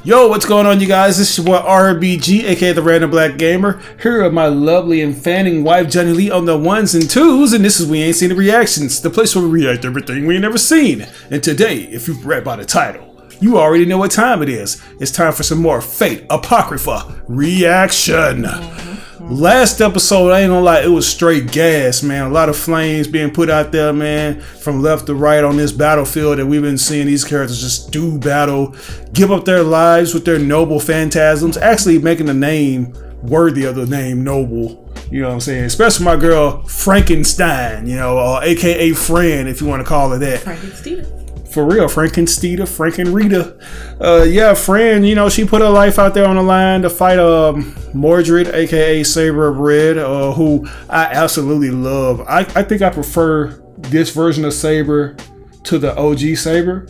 Yo, what's going on, you guys? This is your boy RBG, aka the Random Black Gamer, here with my lovely and fanning wife Johnny Lee on the ones and twos, and this is We Ain't Seen the Reactions, the place where we react to everything we ain't never seen. And today, if you've read by the title, you already know what time it is. It's time for some more Fate Apocrypha reaction. Last episode, I ain't gonna lie, it was straight gas, man. A lot of flames being put out there, man, from left to right on this battlefield that we've been seeing these characters just do battle, give up their lives with their noble phantasms, actually making a name worthy of the name noble. You know what I'm saying? Especially my girl Frankenstein, you know, aka Fran, if you want to call her that. Frankenstein. For real, Frankenstein, Frankenrita. Yeah, Fran, you know, she put her life out there on the line to fight Mordred, aka Saber of Red, who I absolutely love. I think I prefer this version of Saber to the OG Saber.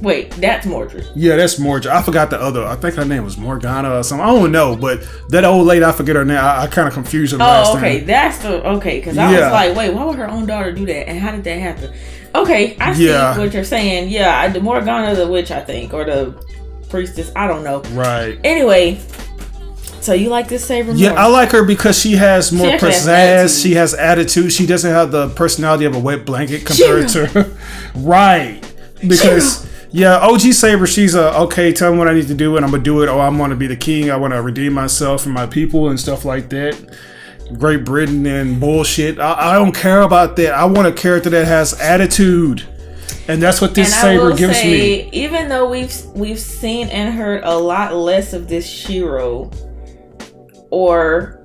Wait, that's Mordred. Yeah, that's Mordred. I forgot the other. I think her name was Morgana or something. I don't know, but that old lady, I forget her name. I kind of confused her last time. Oh, okay, that's the because I was like, wait, why would her own daughter do that, and how did that happen? Okay, I see what you're saying. Yeah, the Morgana the witch, I think, or the priestess. I don't know. Right. Anyway, so you like this Saber more? Yeah, I like her because she has more pizzazz. She has attitude. She doesn't have the personality of a wet blanket compared to her. Right. Because OG Saber, she's okay, tell me what I need to do and I'm gonna do it. Oh, I want to be the king. I want to redeem myself and my people and stuff like that. Great Britain and bullshit. I don't care about that. I want a character that has attitude, and that's what this Saber gives me. Even though we've seen and heard a lot less of this Shiro, or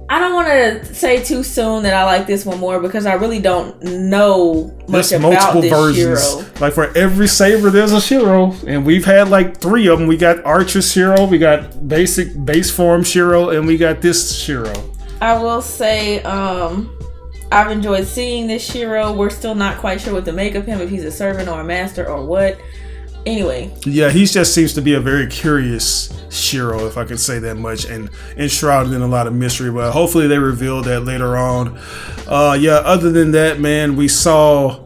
I don't want to say too soon that I like this one more because I really don't know much about this Shiro. Like for every Saber, there's a Shiro, and we've had like 3 of them. We got Archer Shiro, we got basic base form Shiro, and we got this Shiro. I will say, I've enjoyed seeing this Shiro. We're still not quite sure what to make of him, if he's a servant or a master or what. Anyway. Yeah, he just seems to be a very curious Shiro, if I could say that much, and enshrouded in a lot of mystery, but hopefully they reveal that later on. Other than that, man, we saw,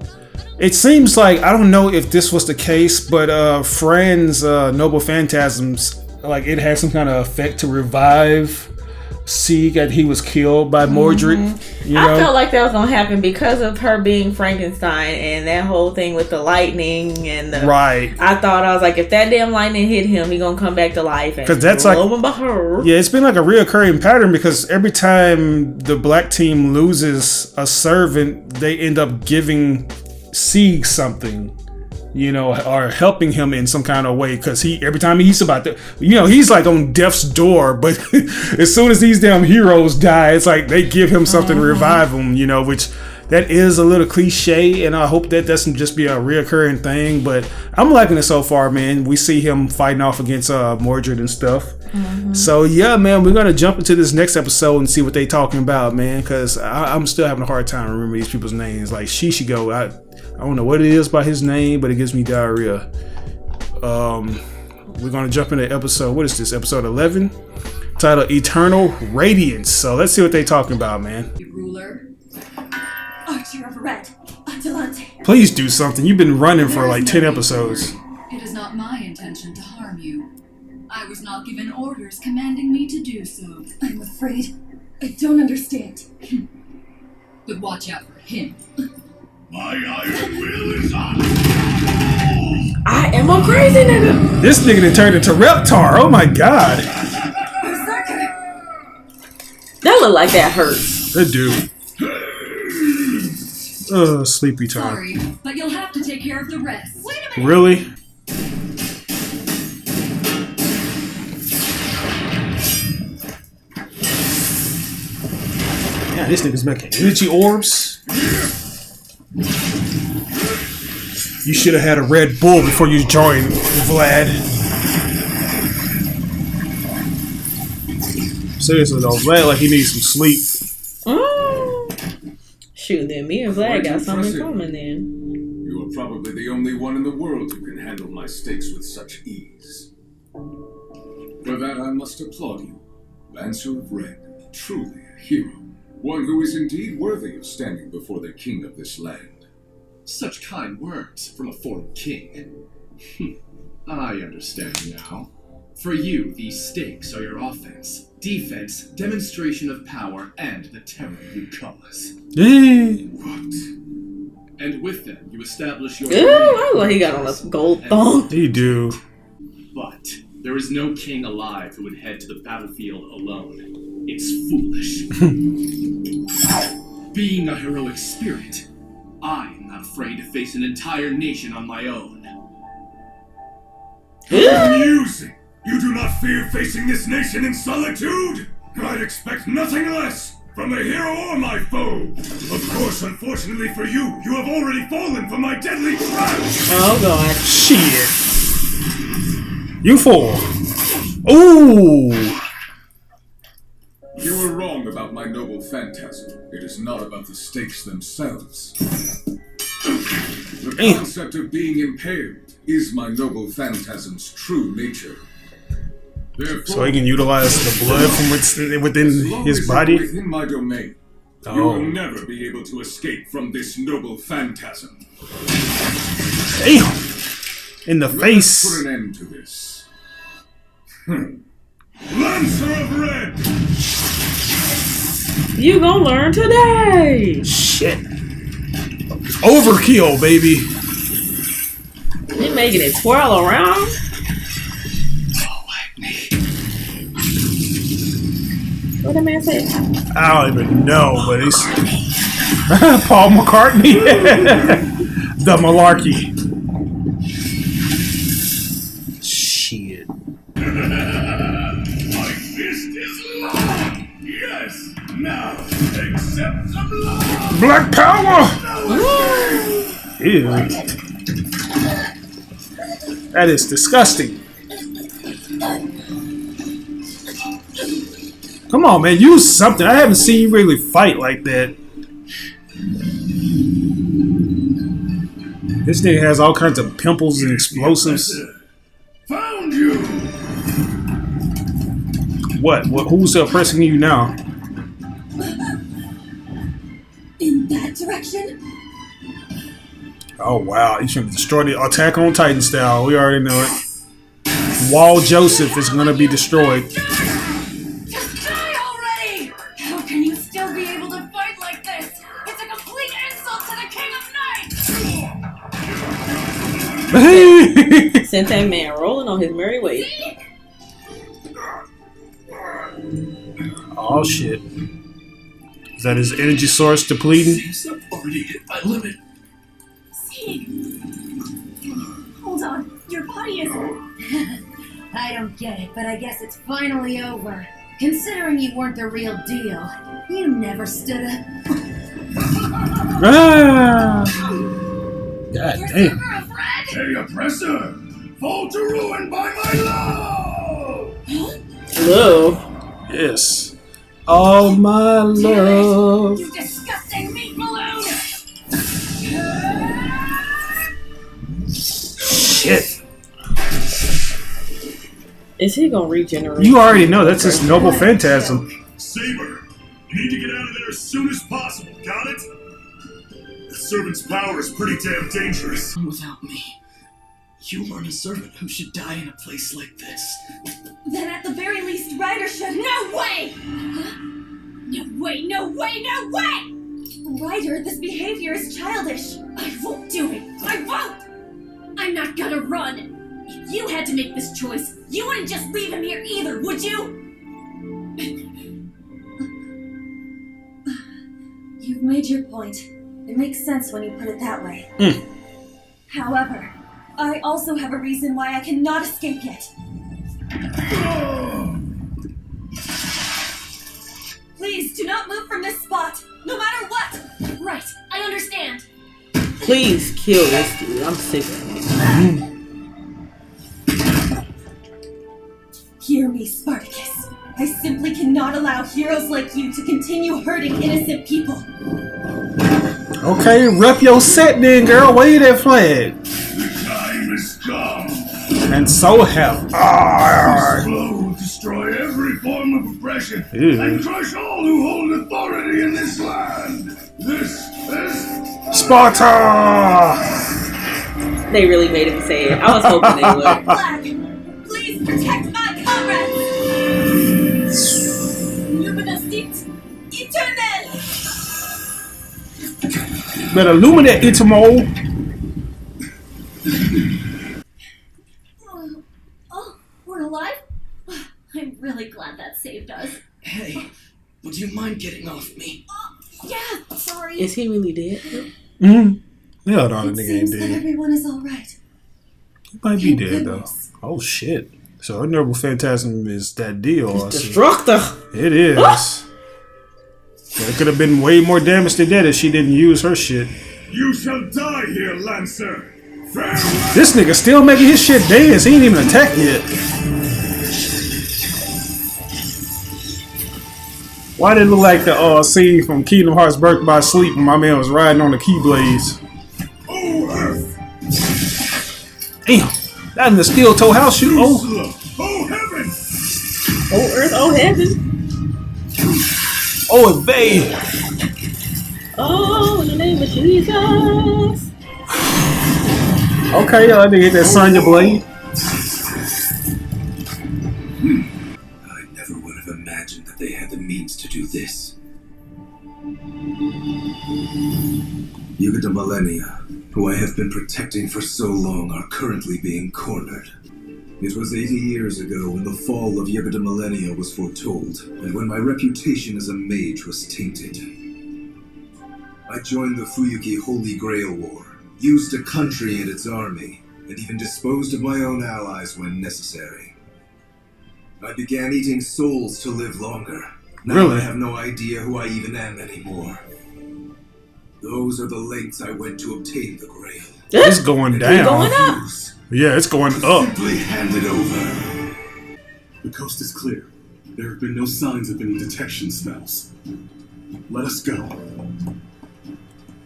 it seems like, I don't know if this was the case, but Fran's noble phantasms, like it had some kind of effect to revive Sieg that he was killed by Mordred. You know? I felt like that was gonna happen because of her being Frankenstein and that whole thing with the lightning and the, right. I was like, if that damn lightning hit him, he gonna come back to life. Because that's like, it's been like a reoccurring pattern because every time the black team loses a servant, they end up giving Sieg something, you know, or helping him in some kind of way, because every time he's about to, you know, he's like on death's door, but as soon as these damn heroes die, it's like they give him something to revive him, you know, which that is a little cliche, and I hope that doesn't just be a reoccurring thing, but I'm liking it so far, man. We see him fighting off against Mordred and stuff. So yeah, man, we're gonna jump into this next episode and see what they talking about, man, because I'm still having a hard time remembering these people's names. Like Shishigo, I don't know what it is by his name, but it gives me diarrhea. We're gonna jump into episode, what is this, episode 11, titled Eternal Radiance. So let's see what they talking about, man. Ruler, Archer of Red, Atalante. Please do something. You've been running for like 10 episodes. It is not my intention to harm you. I was not given orders commanding me to do so. I'm afraid I don't understand. But watch out for him. My iron will is on. I am a crazy nigga. This nigga done turned into Reptar. Oh my god. That look like that hurts. That dude. Sleepy time. Sorry, but you'll have to take care of the rest. Wait a minute. Really? Yeah, this nigga's making energy orbs. You should have had a Red Bull before you joined, Vlad. Seriously though, Vlad like he needs some sleep. Shoot, then me and Vlad got something in common then. You are probably the only one in the world who can handle my stakes with such ease. For that I must applaud you, Lancer of Red, truly a hero. One who is indeed worthy of standing before the king of this land. Such kind words from a foreign king. I understand now. For you, these stakes are your offense, defense, demonstration of power, and the terror you cause. What? And with them, you establish your... Ooh, I love he got on a gold thong. He do. But there is no king alive who would head to the battlefield alone. It's foolish. Being a heroic spirit, I am not afraid to face an entire nation on my own. Amusing! You do not fear facing this nation in solitude? I'd expect nothing less from a hero or my foe. Of course, unfortunately for you, you have already fallen for my deadly trap! Oh god. Shit. You fool. Ooh. You were wrong about my noble phantasm. It is not about the stakes themselves. The concept of being impaled is my noble phantasm's true nature. Therefore, So he can utilize the blood from within his body? Within my domain, you will never be able to escape from this noble phantasm. Damn. In the Let us face. put an end to this. Lancer of Red! You gonna learn today. Shit. Overkill, baby. You making it twirl around? What the man say? I don't even know, but he's Paul McCartney. The malarkey. Shit. My fist is long! Yes! Now, accept some love! Black power! Ew. That is disgusting. Come on, man. Use something. I haven't seen you really fight like that. This thing has all kinds of pimples and explosives. Found you! What? Who's oppressing you now? In that direction? Oh, wow. He's trying to destroy the Attack on Titan style. We already know it. Wall Joseph is going to be destroyed. Just die already! How can you still be able to fight like this? It's a complete insult to the King of Knights! Sent that man rolling on his merry way. Oh, shit. Is that his energy source depleting? Seems I've already hit my limit. Hold on, your body is... I don't get it, but I guess it's finally over. Considering you weren't the real deal, you never stood up. Ah! God damn. Berserker of Red! Hey, oppressor! Fall to ruin by my love! Hello. Yes. All my love. You disgusting meat balloon! Shit. Is he gonna regenerate? You already know that's his noble phantasm. Saber, you need to get out of there as soon as possible, got it? The servant's power is pretty damn dangerous. Without me, you weren't a servant who should die in a place like this. Then at the very least, Ryder should... No way! No way, no way, no way! Ryder, this behavior is childish. I won't do it. I won't! I'm not gonna run. If you had to make this choice, you wouldn't just leave him here either, would you? You've made your point. It makes sense when you put it that way. However, I also have a reason why I cannot escape yet. Please do not move from this spot, no matter what! Right, I understand. Please kill this dude. I'm sick of him. Hear me, Spartacus. I simply cannot allow heroes like you to continue hurting innocent people. Okay, rep your set then, girl. Wave that flag. The time has come. And so have This I. blow will destroy every form of oppression Ew. and crush all who hold authority in this land. This is Sparta! They really made him say it. I was hoping they would. Black, please protect my comrades! Luminous Eternal! Better illuminate it tomorrow. Oh, we're alive? I'm really glad that saved us. Hey, would you mind getting off me? Yeah, sorry. Is he really dead? Mm-hmm. Yeah, no, the It nigga ain't seems that dead. everyone is alright. He might be Thank dead though. goodness. Oh shit. So Honorable Phantasm is that deal. I see. Destructor. It is. There could have been way more damage to that if she didn't use her shit. You shall die here, Lancer. Farewell. This nigga still making his shit dance. He ain't even attacked yet. Why did it look like the scene from Kingdom Hearts Birth by Sleep when my man was riding on the Keyblades? Oh, Earth. Damn. That in the steel toe house shoot. Oh. Oh, heaven. Oh, earth, oh, heaven. Oh, evade. Oh, in the name of Jesus. Okay, I didn't hit that Sonya blade. I never would have imagined that they had the means to do this. Yggdmillennia, who I have been protecting for so long, are currently being cornered. It was 80 years ago when the fall of Yggdmillennia was foretold, and when my reputation as a mage was tainted. I joined the Fuyuki Holy Grail War, used a country and its army, and even disposed of my own allies when necessary. I began eating souls to live longer. Now Really? I have no idea who I even am anymore. Those are the lengths I went to obtain the Grail. It's going down. Going up. Yeah, it's going up. Simply hand it over. The coast is clear. There have been no signs of any detection smells. Let us go.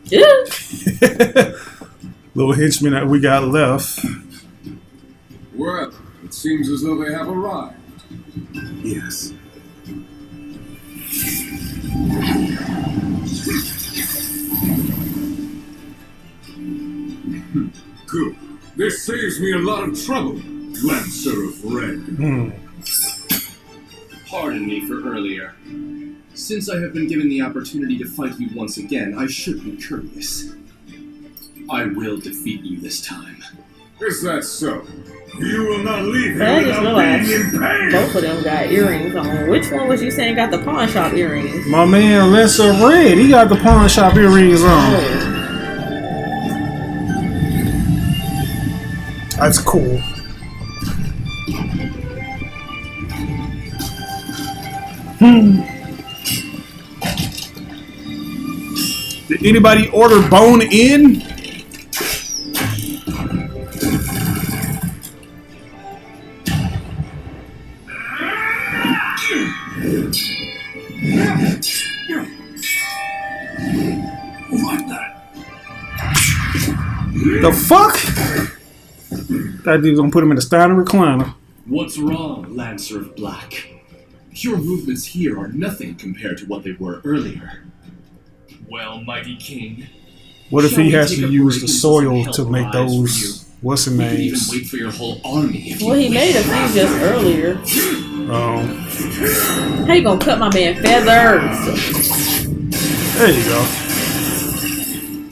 Yeah. Little henchman that we got left. Well, it seems as though they have arrived. Yes. Good. This saves me a lot of trouble, Lancer of Red. Pardon me for earlier. Since I have been given the opportunity to fight you once again, I should be courteous. I will defeat you this time. Is that so? You will not leave I here just without realized being in pain. both of them got earrings on. Which one was you saying got the pawn shop earrings? My man Lancer Red, he got the pawn shop earrings on. Oh. That's cool. Did anybody order bone in? What the? The fuck? That dude's gonna put him in the standing recliner. What's wrong, Lancer of Black? Your movements here are nothing compared to what they were earlier. Well, mighty king. What if shall he we has take to a use break the and soil help to make rise for those what's the you? We could even names? wait for your whole army if Well, you he made a few just earlier. How you gonna cut my man feathers? There you go.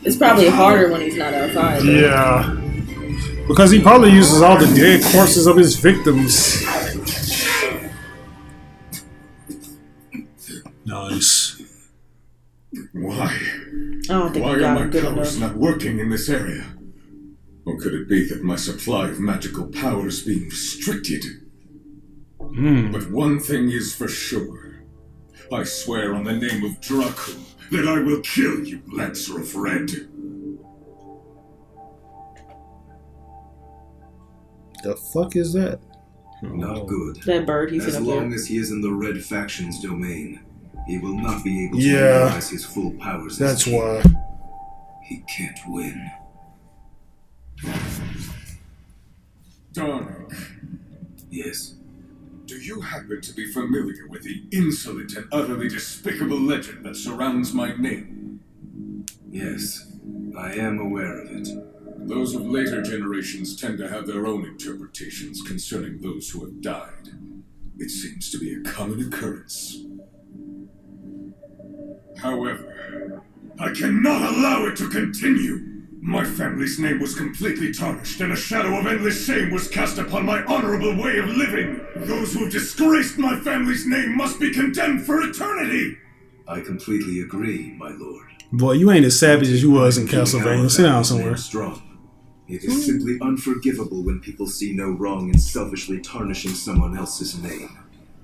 It's probably harder when he's not outside. though. Yeah. Because he probably uses all the dead corpses of his victims. Nice. Why? I don't think Why he are got my him good powers enough. not working in this area? Or could it be that my supply of magical power is being restricted? But one thing is for sure. I swear on the name of Draku that I will kill you, Lancer of Red. The fuck is that? Not good. That bird he's As in up long there. as he is in the Red Faction's domain, he will not be able to Yeah. realize his full powers. as That's king. why. He can't win. Darnik, Yes. do you happen to be familiar with the insolent and utterly despicable legend that surrounds my name? Yes. I am aware of it. Those of later generations tend to have their own interpretations concerning those who have died. It seems to be a common occurrence. However, I cannot allow it to continue. My family's name was completely tarnished, and a shadow of endless shame was cast upon my honorable way of living. Those who have disgraced my family's name must be condemned for eternity. I completely agree, my lord. Boy, you ain't as savage as you was in Castlevania. Sit down somewhere. Strong. It is simply unforgivable when people see no wrong in selfishly tarnishing someone else's name.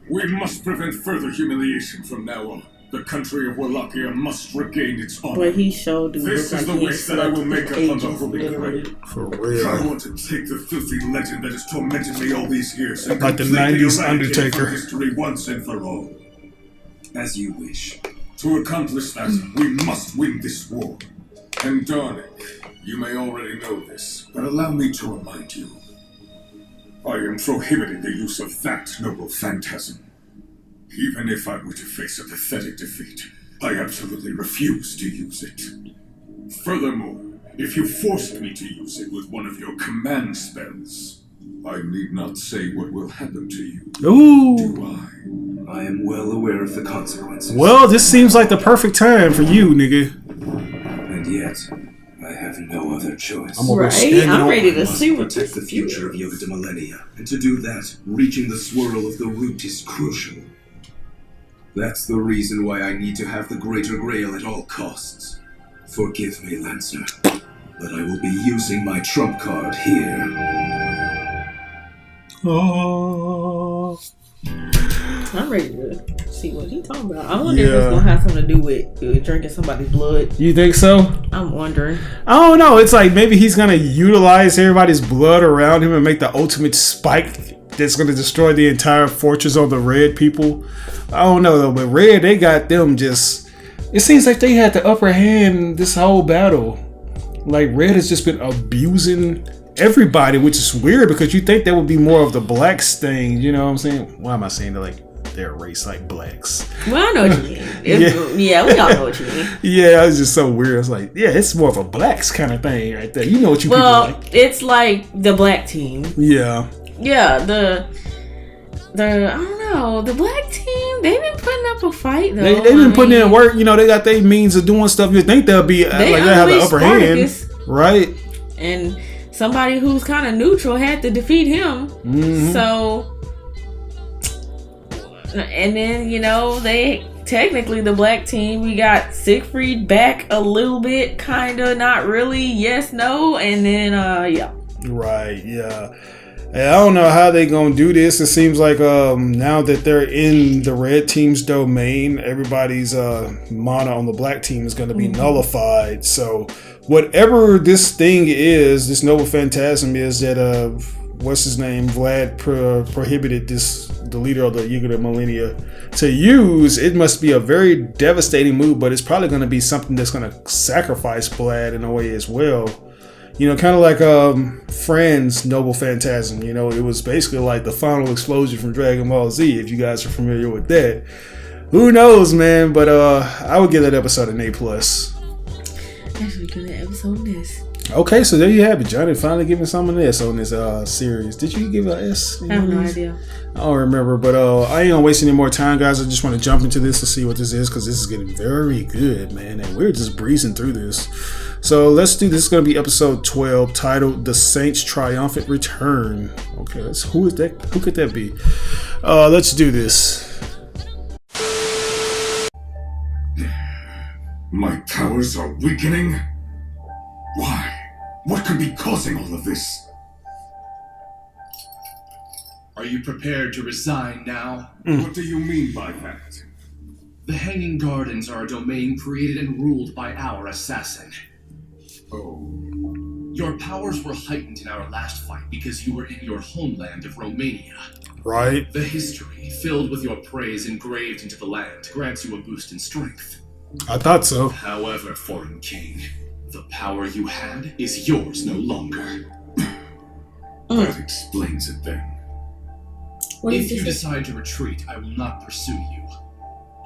We must prevent further humiliation from now on. The country of Wallachia must regain its honor. But he showed This is the wish that I will make upon the Holy Grail. For real. I want to take the filthy legend that has tormented me all these years and like the completely 90s eradicate it Undertaker. from history once and for all. As you wish. To accomplish that, we must win this war. And Darnik, you may already know this, but allow me to remind you. I am prohibiting the use of that noble phantasm. Even if I were to face a pathetic defeat, I absolutely refuse to use it. Furthermore, if you forced me to use it with one of your command spells, I need not say what will happen to you. Ooh. Do I am well aware of the consequences. Well, this seems like the perfect time for you, nigga. And yet, I have no other choice. I'm gonna go Right? stand I'm on- ready to I must see what protect the this future of Yggdmillennia, and to do that, reaching the swirl of the root is crucial. That's the reason why I need to have the Greater Grail at all costs. Forgive me, Lancer, but I will be using my trump card here. Oh. I'm ready to see what he's talking about. I wonder if it's gonna have something to do with drinking somebody's blood. You think so? I'm wondering. I don't know. It's like maybe he's gonna utilize everybody's blood around him and make the ultimate spike that's gonna destroy the entire fortress of the Red people. I don't know though, but Red, they got them just. It seems like they had the upper hand this whole battle. Like Red has just been abusing everybody, which is weird because you think that would be more of the blacks thing. You know what I'm saying? Why am I saying that like their race like blacks? Well, I know what you mean. Yeah, we all know what you mean. Yeah, it's just so weird. It's like, yeah, it's more of a blacks kind of thing right there. You know what you people like. It's like the black team. Yeah. Yeah, the I don't know, the black team, they've been putting up a fight though. They've been putting in work. You know, they got their means of doing stuff. You think they'll be like they have the upper hand, right? And somebody who's kind of neutral had to defeat him. Mm-hmm. So, and then they technically the black team. We got Siegfried back a little bit, kind of, not really. Yes, no, and then yeah. Right. Yeah. I don't know how they gonna do this. It seems like now that they're in the red team's domain, everybody's mana on the black team is gonna be nullified. So whatever this thing is, this noble phantasm is that what's his name, Vlad prohibited the leader of the Yggdmillennia to use, it must be a very devastating move, but it's probably gonna be something that's gonna sacrifice Vlad in a way as well. You know, kind of like Fran's Noble Phantasm. You know, it was basically like the final explosion from Dragon Ball Z, if you guys are familiar with that. Who knows, man? But I would give that episode an A+. Actually, give that episode an S. Okay, so there you have it. Johnny finally giving someone an S on this series. Did you give it an S? I have no idea. I don't remember, but I ain't gonna waste any more time, guys. I just want to jump into this to see what this is, because this is getting very good, man, and we're just breezing through this. So let's do this. Is going to be episode 12, titled "The Saints' Triumphant Return." Okay, who is that? Who could that be? Let's do this. My powers are weakening? Why? What could be causing all of this? Are you prepared to resign now? What do you mean by that? The Hanging Gardens are a domain created and ruled by our assassin. Oh. Your powers were heightened in our last fight because you were in your homeland of Romania. Right. The history, filled with your praise engraved into the land, grants you a boost in strength. I thought so. However, Foreign King, the power you had is yours no longer. That explains it then. If you decide to retreat, I will not pursue you.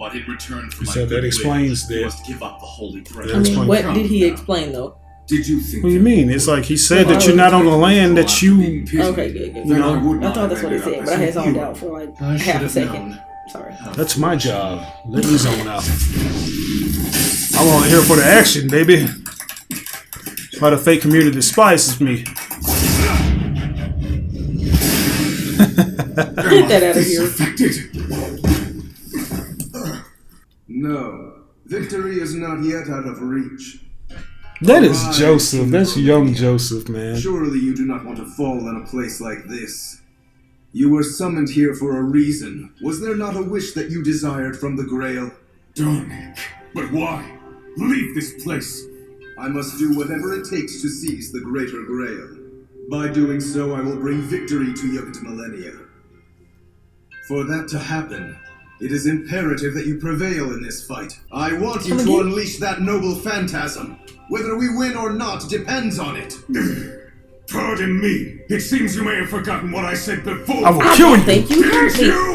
But in return for my So that goodwill, explains you that. must give up the Holy Grail. I mean, what did he explain though? Did you think? What do you mean? It's like he said that you're not on the land that you. Okay, good. You know, I thought that's what he said, but I had zoned out for like half a second. Sorry. That's my job. Let me zone out. I'm only here for the action, baby. That's why the fake community despises me. Get that out of here. No, victory is not yet out of reach. That is Joseph. That's young Joseph, man. Surely you do not want to fall in a place like this. You were summoned here for a reason. Was there not a wish that you desired from the Grail? Darn. But why? Leave this place. I must do whatever it takes to seize the Greater Grail. By doing so, I will bring victory to Yggdmillennia. For that to happen, it is imperative that you prevail in this fight. I want you to unleash that noble phantasm. Whether we win or not depends on it. Pardon me. It seems you may have forgotten what I said before. I will kill you. Thank you.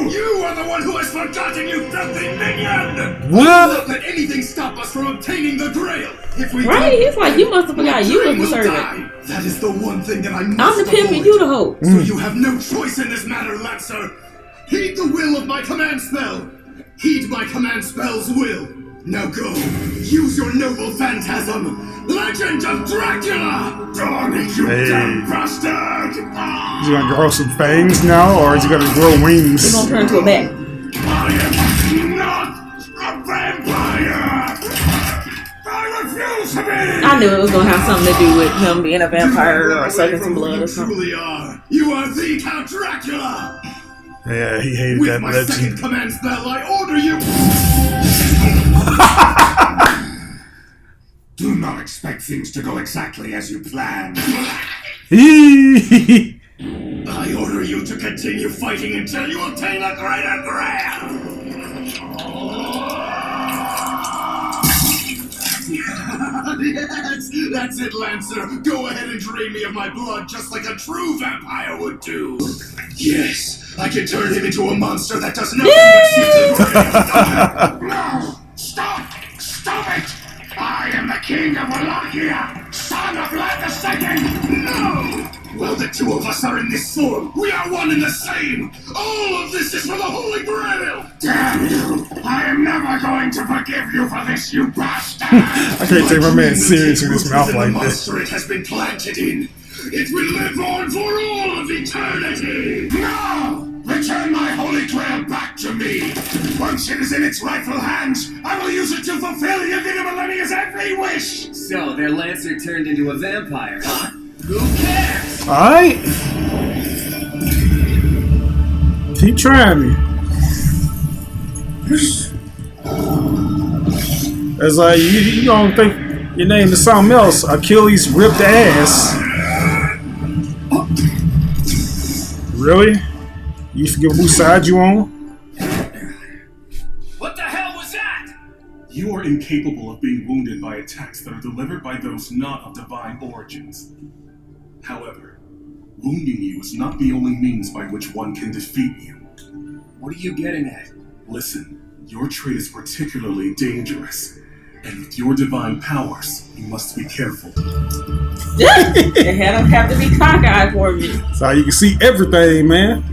You are the one who has forgotten, you filthy minion! What? Not let anything stop us from obtaining the Grail. If we Right? don't, He's like, you must have forgot you was the will servant. die. That is the one thing that I must I'm the pimp and avoid. you the hoe. So you have no choice in this matter, Lancer. Heed the will of my command spell. Heed my command spell's will. Now go. Use your noble phantasm. Legend of Dracula! Darn it, you damn bastard! Is he gonna grow some fangs now, or is he gonna grow wings? He's gonna turn into a bat. I am not a vampire! I refuse to be! I knew it was gonna have something to do with him being a vampire or sucking some blood or something. You truly are. You are the Count Dracula! Yeah, he hated With that my legend. second command spell, I order you. Do not expect things to go exactly as you planned. I order you to continue fighting until you obtain a greater Grail. Yes, that's it, Lancer. Go ahead and drain me of my blood just like a true vampire would do. Yes, I can turn him into a monster that does nothing but seek to No! Stop! Stop it! I am the king of Wallachia, son of Vlad II! No! Well, the two of us are in this form. We are one and the same. All of this is for the Holy Grail. Damn you! I am never going to forgive you for this, you bastard! I can't take my man serious with his mouth like this. The monster it has been planted in. It will live on for all of eternity. No! Return my Holy Grail back to me! Once it is in its rightful hands, I will use it to fulfill Yggdmillennia's every wish! So, their Lancer turned into a vampire, huh? Who cares? Alright. Keep trying me. It's like, you don't think your name is something else. Achilles ripped ass. Really? You forget whose side you on? What the hell was that? You are incapable of being wounded by attacks that are delivered by those not of divine origins. However, wounding you is not the only means by which one can defeat you. What are you getting at? Listen, your trait is particularly dangerous, and with your divine powers, you must be careful. They had him have to be cockeyed for me. So you can see everything, man.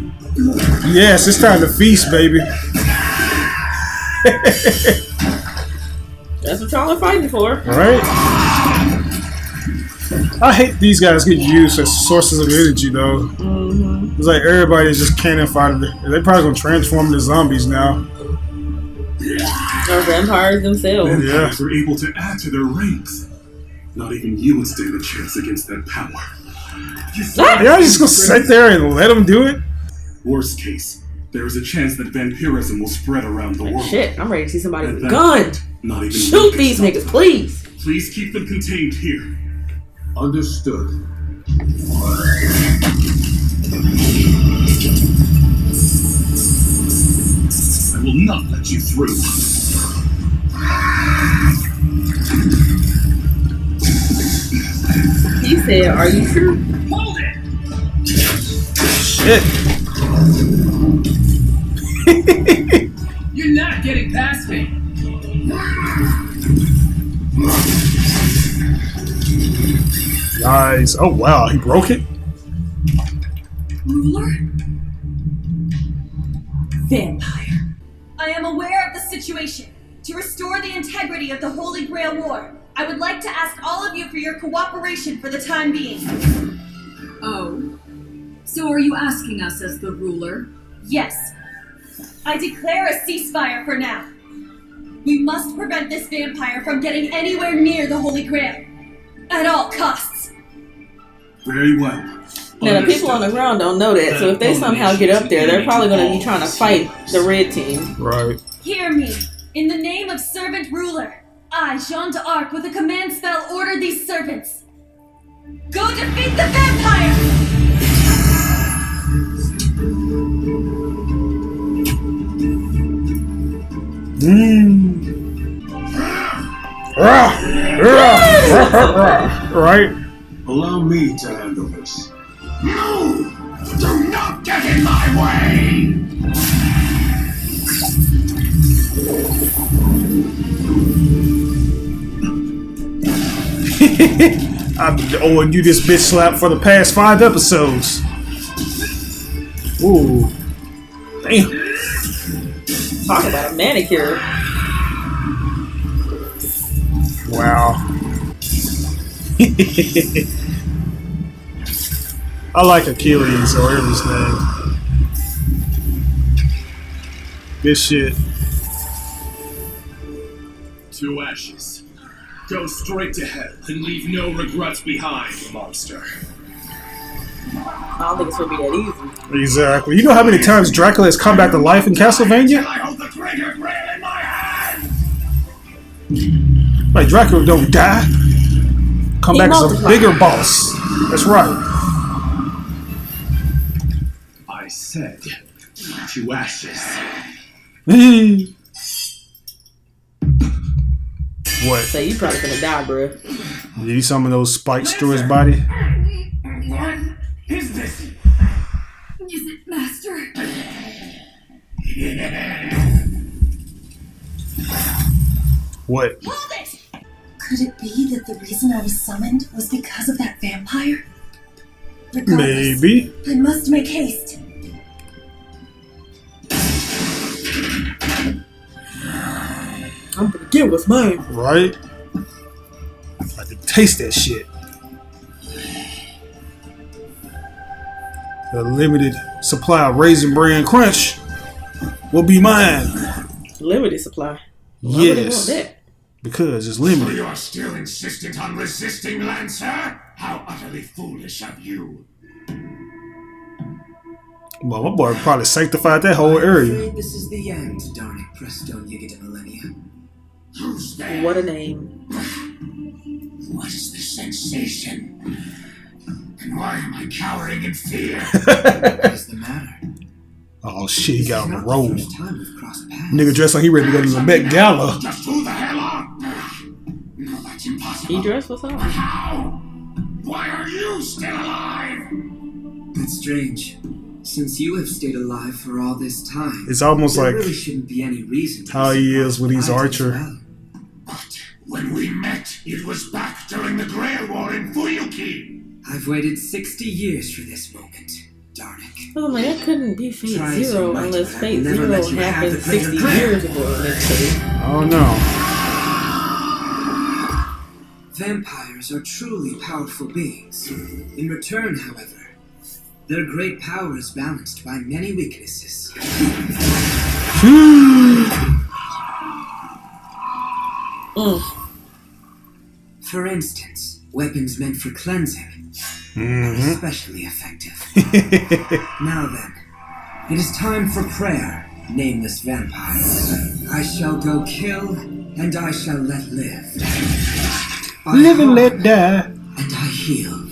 Yes, it's time to feast, baby. That's what y'all are fighting for. Right? I hate these guys get used as sources of energy, though. Mm-hmm. It's like everybody just cannon fodder. They're probably gonna transform into zombies now. Or vampires themselves. Vampires are able to add to their ranks. Not even you would stand a chance against that power. Y'all just gonna sit there and let them do it? Worst case, there is a chance that vampirism will spread around the world. Shit, I'm ready to see somebody with a At that gun. point, not even Shoot you can these stop niggas, them. please. Please keep them contained here. Understood. I will not let you through. He said, are you sure? Hold it! Shit. You're not getting past me. Nice. Oh wow, he broke it. Ruler? Vampire. I am aware of the situation. To restore the integrity of the Holy Grail War, I would like to ask all of you for your cooperation for the time being. Oh. So are you asking us as the ruler? Yes. I declare a ceasefire for now. We must prevent this vampire from getting anywhere near the Holy Grail. At all costs. Very well. Now the people on the ground don't know that, so if they somehow get up there, they're probably going to be trying to fight the red team. Right. Hear me. In the name of servant ruler, I, Jeanne d'Arc, with a command spell, order these servants. Go defeat the vampire! Right. Allow me to handle this. No! Do not get in my way! I've been owing you this bitch slap for the past 5 episodes. Ooh. Damn. Talk about a manicure. Wow. I like Achilles, or whatever his name. Good shit. To ashes. Go straight to hell and leave no regrets behind, monster. I don't think it's going to be that easy. Exactly. You know how many times Dracula has come back to life in Castlevania? I hold the greater grail in my hand! Like, Dracula don't die. Come back as a bigger boss. That's right. I said, to ashes. What? Say you probably gonna die, bro. Did he summon those spikes through his body? What is this? Is it Master? What? Hold it! Could it be that the reason I was summoned was because of that vampire? Regardless, Maybe. I must make haste. I'm gonna get what's mine. Right? I can taste that shit. The limited supply of Raisin Bran Crunch will be mine. Limited supply. Why would they want Yes. that? Because it's So limited. you are still insistent on resisting, Lancer? How utterly foolish of you. Well, my boy probably sanctified that whole area. This is the end, darn it, Presto Yggdmillennia. Who's there? What a name. What is this sensation? And why am I cowering in fear? What is the matter? Oh shit, he got on the Not roll. first time we've crossed paths. Nigga dressed like he ready to go to the Met Gala. Just who the hell are? No, that's impossible. He dressed for something. How? Why are you still alive? That's strange. Since you have stayed alive for all this time, It's almost there like really shouldn't be any reason to how be he is surprised when he's by it as Archer. well. But when we met, it was back during the Grail War in Fuyuki. I've waited 60 years for this moment, darn it. Oh my, that couldn't be Fate Try as Zero you might, unless but I Fate will never Zero let you have happened the greater 60 grail. years ago in this case. oh no. Vampires are truly powerful beings. In return, however, their great power is balanced by many weaknesses. For instance, weapons meant for cleansing are especially effective. Now then, it is time for prayer, nameless vampire. I shall go kill, and I shall let live. I Live and let harm, die. and I heal.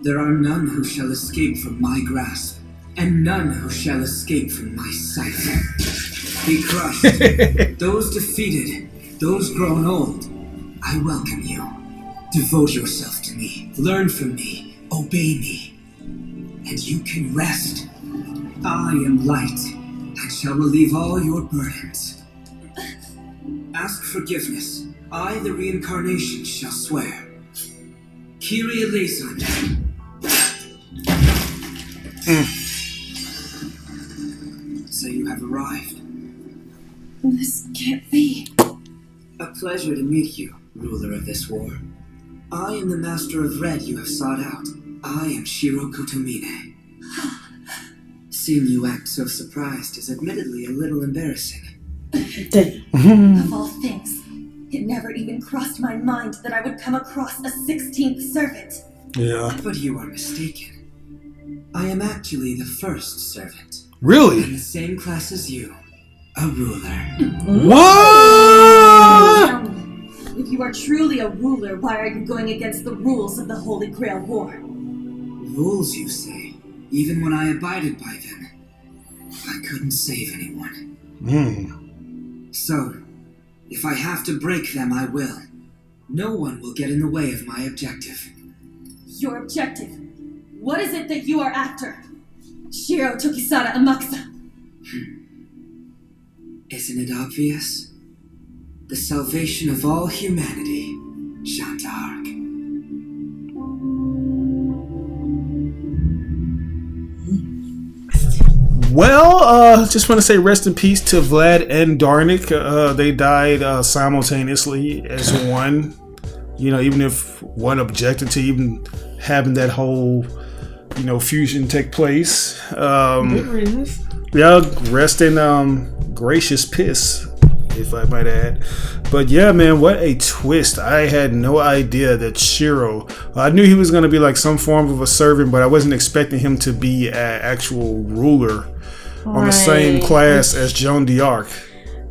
There are none who shall escape from my grasp, and none who shall escape from my sight. Be crushed. Those defeated, those grown old, I welcome you. Devote yourself to me, learn from me, obey me, and you can rest. I am light, and shall relieve all your burdens. Ask forgiveness. I, the reincarnation, shall swear. Kyrie eleison. So you have arrived. This can't be. A pleasure to meet you, ruler of this war. I am the master of red you have sought out. I am Shiro Kotomine. Seeing you act so surprised is admittedly a little embarrassing. Of all things, it never even crossed my mind that I would come across a 16th servant. Yeah. But you are mistaken. I am actually the first servant. Really? In the same class as you. A ruler. What? Tell me, if you are truly a ruler, why are you going against the rules of the Holy Grail War? Rules, you say? Even when I abided by them, I couldn't save anyone. So, if I have to break them, I will. No one will get in the way of my objective. Your objective? What is it that you are after? Shiro Tokisada Amakusa. Isn't it obvious? The salvation of all humanity, Jeanne d'Arc. Well, just want to say rest in peace to Vlad and Darnik. They died simultaneously as one. You know, even if one objected to even having that whole, you know, fusion take place. Yeah, rest in gracious piss, if I might add. But yeah, man, what a twist. I had no idea that Shiro, I knew he was going to be like some form of a servant, but I wasn't expecting him to be an actual ruler on the same class as Jeanne d'Arc.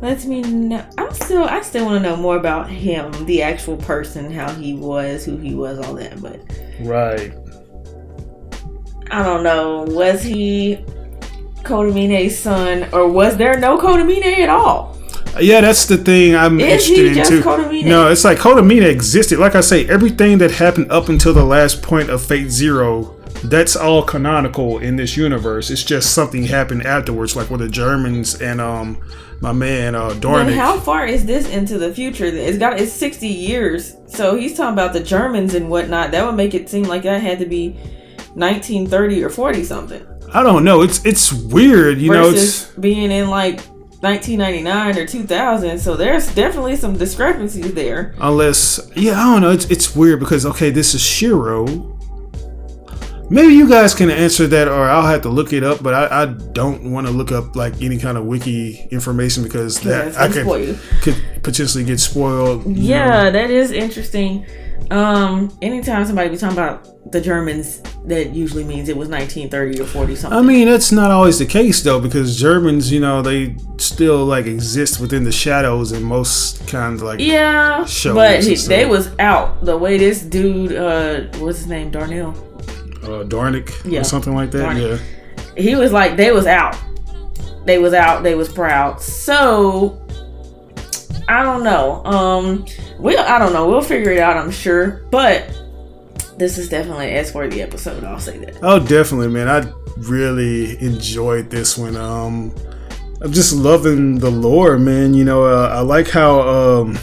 Lets me know. I still want to know more about him, the actual person, how he was, who he was, all that. But right, I don't know. Was he Kotomine's son, or was there no Kotomine at all? Yeah, that's the thing I'm interested in too. Kotomine? No, it's like Kotomine existed. Like I say, everything that happened up until the last point of Fate Zero, that's all canonical in this universe. It's just something happened afterwards, like with the Germans and my man Dornick. But how far is this into the future? It's 60 years. So he's talking about the Germans and whatnot. That would make it seem like that had to be 1930 or 40 something. I don't know. It's weird, you know. It's being in like 1999 or 2000. So there's definitely some discrepancies there. Unless, yeah, I don't know. It's weird because okay, this is Shiro. Maybe you guys can answer that, or I'll have to look it up. But I don't want to look up like any kind of wiki information because that I could potentially get spoiled. Yeah, that is interesting. Anytime somebody be talking about the Germans, that usually means it was 1930 or 40 something. I mean, that's not always the case though, because Germans, you know, they still like exist within the shadows in most kinds of like shows. But they was out. The way this dude, what's his name, Darnell? Dornick or something like that. Dornick. Yeah, he was like, they was out. They was out. They was proud. So I don't know. I don't know. We'll figure it out, I'm sure. But this is definitely an S-worthy episode. I'll say that. Oh, definitely, man. I really enjoyed this one. I'm just loving the lore, man. You know, I like how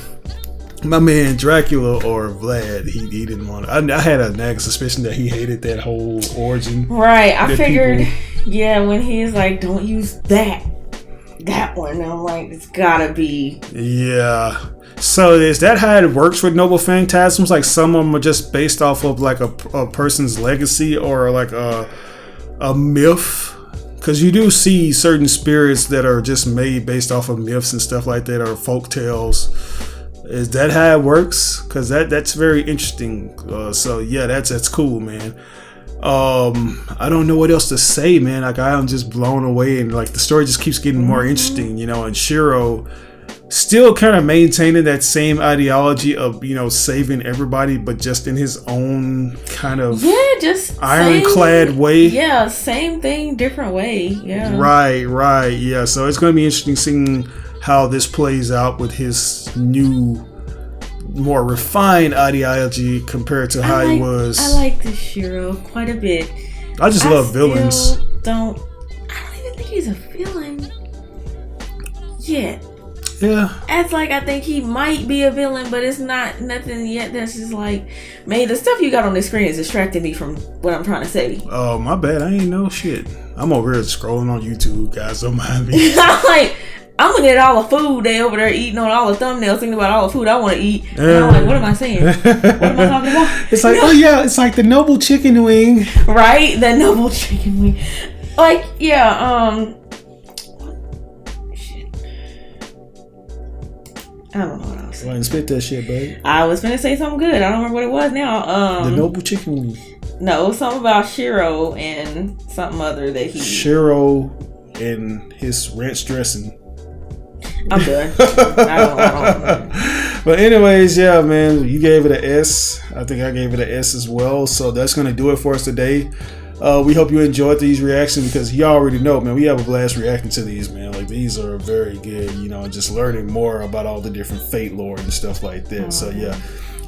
my man Dracula or Vlad, he didn't want to. I had a nagging suspicion that he hated that whole origin. Right. I figured, when he's like, don't use that one. I'm like, it's gotta be. Yeah. So is that how it works with noble phantasms? Like some of them are just based off of like a person's legacy or like a myth? Because you do see certain spirits that are just made based off of myths and stuff like that, or folk tales. Is that how it works? Because that's very interesting. So yeah, that's cool, man. I don't know what else to say, man. Like I'm just blown away, and like the story just keeps getting more interesting, you know. And Shiro still kind of maintaining that same ideology of, you know, saving everybody, but just in his own kind of just ironclad way. Yeah, same thing, different way. Yeah. Right. Yeah. So it's going to be interesting seeing how this plays out with his new, more refined ideology compared to how he was. I like this Shiro quite a bit. I just love villains. I don't even think he's a villain yet. Yeah. Acts like I think he might be a villain, but it's not nothing yet that's just like, man, the stuff you got on the screen is distracting me from what I'm trying to say. Oh, my bad. I ain't know shit. I'm over here scrolling on YouTube, guys. Don't mind me. I'm looking at all the food they over there eating on all the thumbnails, thinking about all the food I want to eat. And I'm like, what am I saying? What am I talking about? It's like, oh yeah, it's like the noble chicken wing. Right? The noble chicken wing. Like, yeah, shit. I don't know what I was saying. Go ahead and spit that shit, babe. I was finna say something good. I don't remember what it was now. The noble chicken wing. No, something about Shiro and something other that he... Shiro and his ranch dressing. I'm done. I don't. But anyways, yeah, man, you gave it an S. I think I gave it an S as well. So that's going to do it for us today. We hope you enjoyed these reactions because you already know, man, we have a blast reacting to these, man. Like, these are very good, you know, just learning more about all the different Fate lore and stuff like that. So, yeah,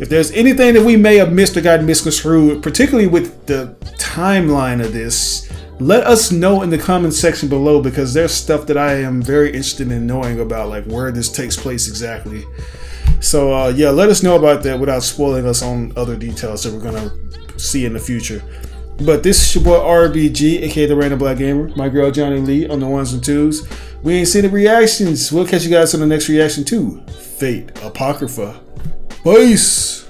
if there's anything that we may have missed or gotten misconstrued, particularly with the timeline of this, let us know in the comment section below because there's stuff that I am very interested in knowing about, like where this takes place exactly. So, yeah, let us know about that without spoiling us on other details that we're going to see in the future. But this is your boy RBG, aka the Random Black Gamer, my girl Johnny Lee on the ones and twos. We ain't seen the reactions. We'll catch you guys on the next reaction to Fate Apocrypha. Peace!